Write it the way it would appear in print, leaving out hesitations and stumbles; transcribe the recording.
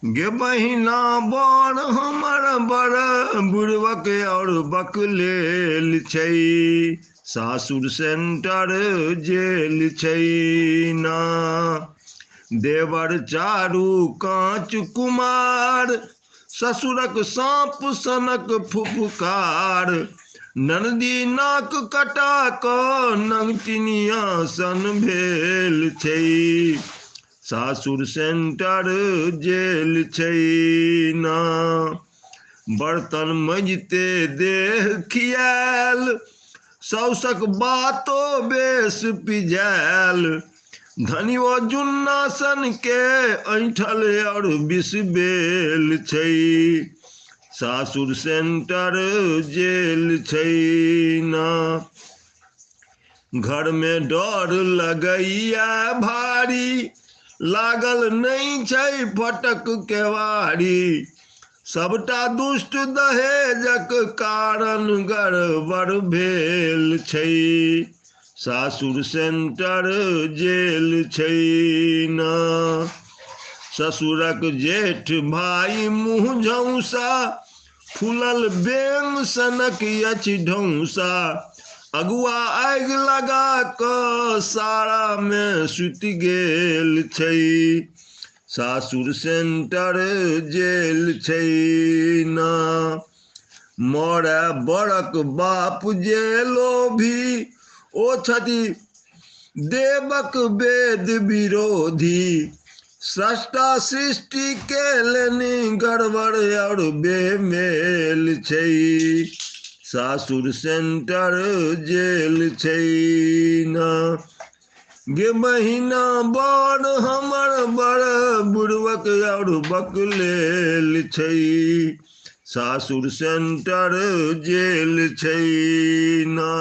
गे बहिना बड़ हमर बड़ बुड़बक और बकलेल छै, सासुर सेंटर जेल छै ना। देवर चारू कांच कुमार, ससुरक सांप सनक फुफकार। ननदी नाक कटा कऽ नंगटिनिया सन भेल छै, सासुर सेंटर जेल छै ना। बर्तन मजिते देह खियाल, सौसक बातो बेस पिजायल। धनियो जुन्ना सन के ऐठल और बिसबेल छै, सासुर सेंटर जेल छै ना। घर में डर लगैया भारी, लागल नहीं छै फटक केवाड़ी। सबटा दुष्ट दहेजक कारण गड़बड़ भेल छै, सासुर सेंटर जेल छै ना। ससुरक जेठ भाई मुँह झौसा, फूलल बेंग सनक अछि ढौसा। अगुआ आगि लगा कऽ सारा में सुति गेल छै, सासुर सेंटर जेल छै ना। मरे बड़क बाप जे लोभी, ओ छथि देवक वेद विरोधी। सृष्टा सृष्टि के लेनी गड़बड़ और बेमेल छै, सासुर सेंटर जेल छै ना। गे बहिना बड़ हमर बड़ बुड़बक और बकलेल छै, सासुर सेंटर जेल छै ना।